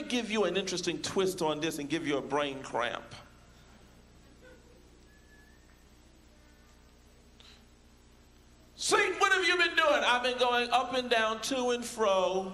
me give you an interesting twist on this and give you a brain cramp. Satan, what have you been doing? I've been going up and down, to and fro.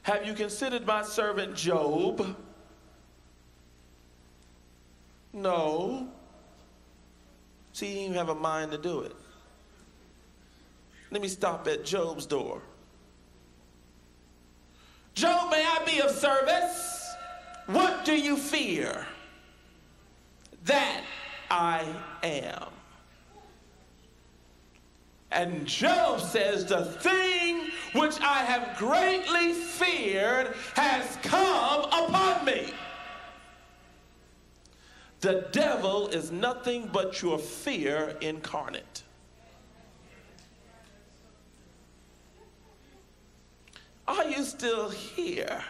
Have you considered my servant Job? No. See, he didn't even have a mind to do it. Let me stop at Job's door. Job, may I be of service? What do you fear? That I am. And Job says, the thing which I have greatly feared has come upon me. The devil is nothing but your fear incarnate. Are you still here?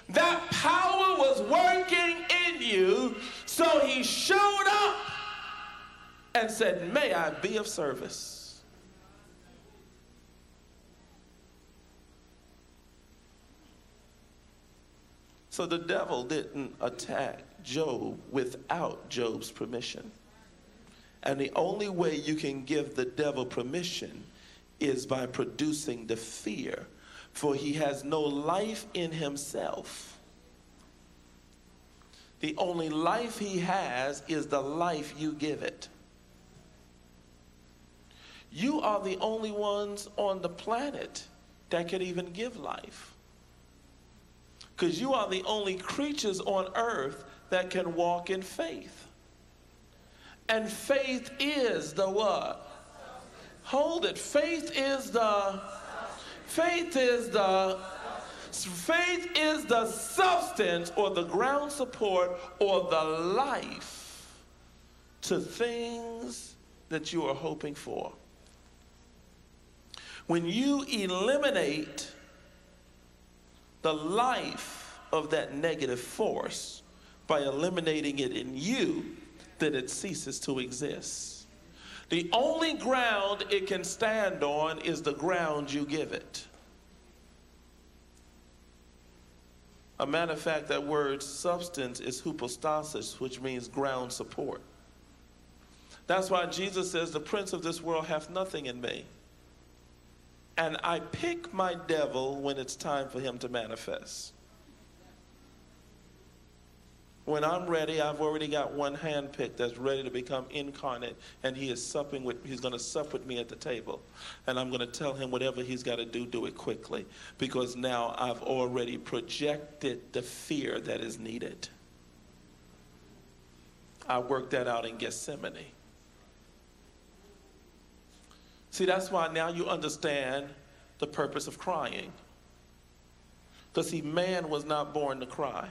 That power was working in you, so he showed up and said, may I be of service? So the devil didn't attack Job without Job's permission. And the only way you can give the devil permission is by producing the fear, for he has no life in himself. The only life he has is the life you give it. You are the only ones on the planet that can even give life, because you are the only creatures on earth that can walk in faith. And faith is the what? Hold it. Faith is the substance or the ground support or the life to things that you are hoping for. When you eliminate the life of that negative force by eliminating it in you, then it ceases to exist. The only ground it can stand on is the ground you give it. A matter of fact, that word substance is hypostasis, which means ground support. That's why Jesus says, the prince of this world hath nothing in me. And I pick my devil when it's time for him to manifest. When I'm ready, I've already got one hand picked that's ready to become incarnate, and he is supping with, he's going to sup with me at the table. And I'm going to tell him whatever he's got to do it quickly, because now I've already projected the fear that is needed. I worked that out in Gethsemane. See, that's why now you understand the purpose of crying. Because see, man was not born to cry.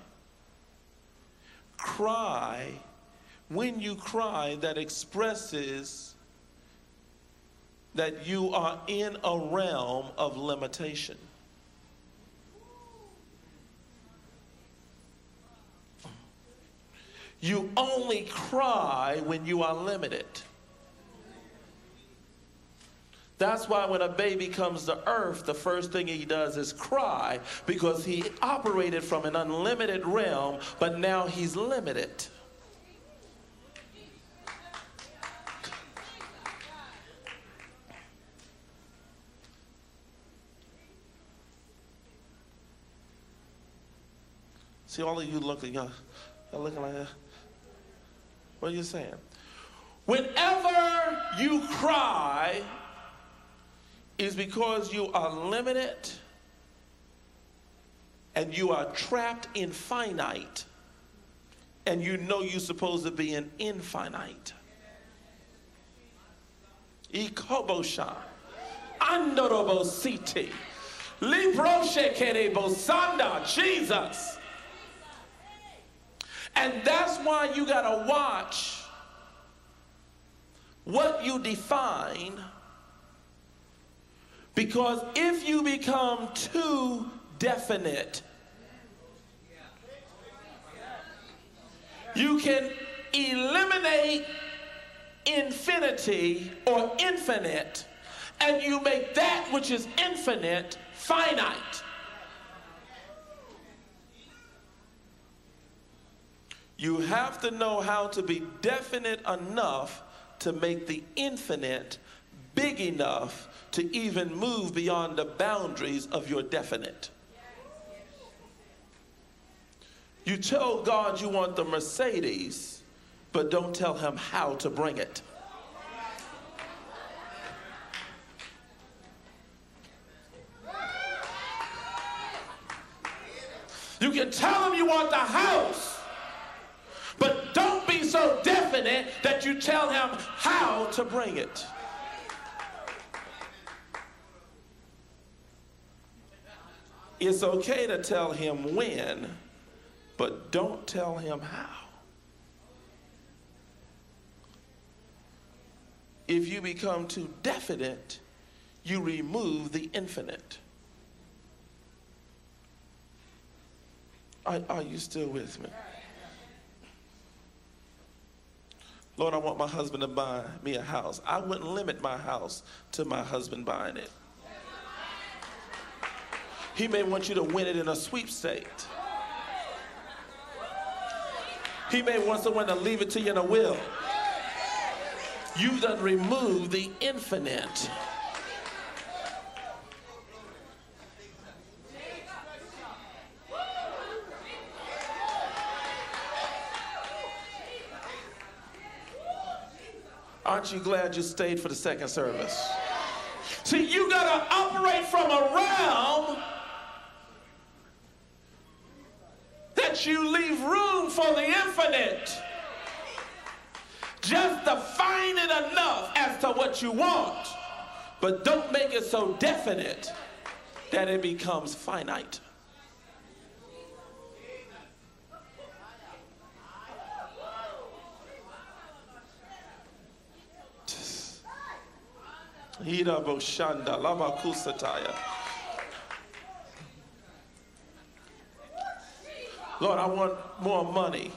Cry, when you cry, that expresses that you are in a realm of limitation. You only cry when you are limited. That's why when a baby comes to earth, the first thing he does is cry, because he operated from an unlimited realm, but now he's limited. See, all of you looking, y'all looking like that. What are you saying? Whenever you cry, is because you are limited and you are trapped in finite, and you know you're supposed to be in infinite. Ikobosha, Andorobositi, Libroshekerebosanda, Jesus. And that's why you gotta watch what you define. Because if you become too definite, you can eliminate infinity or infinite and you make that which is infinite finite. You have to know how to be definite enough to make the infinite big enough to even move beyond the boundaries of your definite. You tell God you want the Mercedes, but don't tell him how to bring it. You can tell him you want the house, but don't be so definite that you tell him how to bring it. It's okay to tell him when, but don't tell him how. If you become too definite, you remove the infinite. Are you still with me? Lord, I want my husband to buy me a house. I wouldn't limit my house to my husband buying it. He may want you to win it in a sweepstakes. He may want someone to leave it to you in a will. You've done removed the infinite. Aren't you glad you stayed for the second service? See, you gotta operate from a realm that you leave room for the infinite. Just define it enough as to what you want, but don't make it so definite that it becomes finite. Lord, I want more money,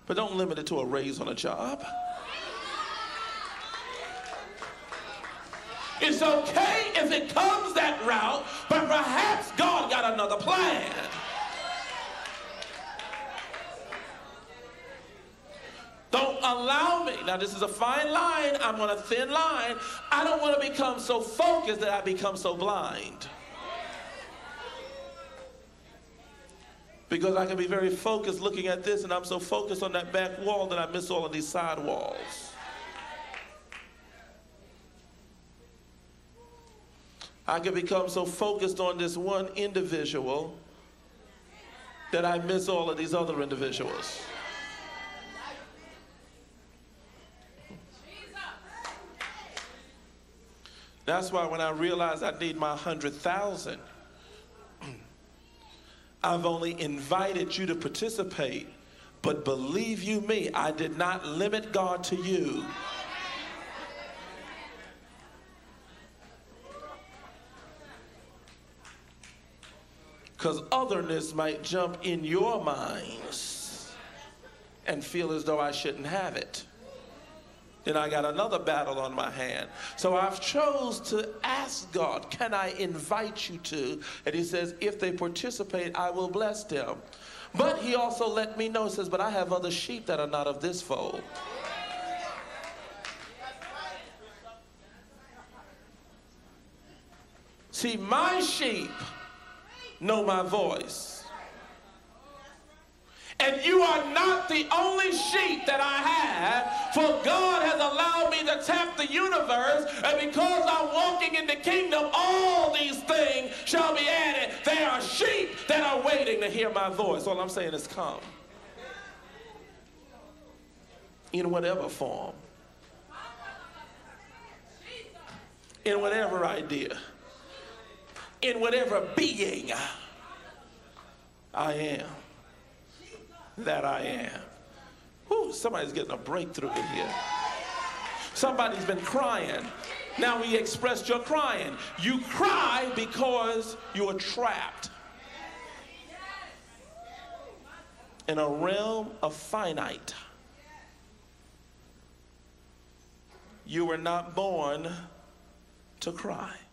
but don't limit it to a raise on a job. It's okay if it comes that route, but perhaps God got another plan. Don't allow me. Now, this is a fine line. I'm on a thin line. I don't want to become so focused that I become so blind. Because I can be very focused looking at this, and I'm so focused on that back wall that I miss all of these side walls. I can become so focused on this one individual that I miss all of these other individuals. That's why when I realize I need my 100,000, I've only invited you to participate, but believe you me, I did not limit God to you. Because otherness might jump in your minds and feel as though I shouldn't have it. Then I got another battle on my hand. So I've chose to ask God, can I invite you to? And he says, if they participate, I will bless them. But he also let me know, he says, but I have other sheep that are not of this fold. See, my sheep know my voice. And you are not the only sheep that I have, for God has allowed me to tap the universe, and because I'm walking in the kingdom, all these things shall be added. There are sheep that are waiting to hear my voice. All I'm saying is come. In whatever form. In whatever idea. In whatever being I am. That I am. Whew, somebody's getting a breakthrough in here. Somebody's been crying. Now we expressed your crying. You cry because you are trapped in a realm of finite. You were not born to cry.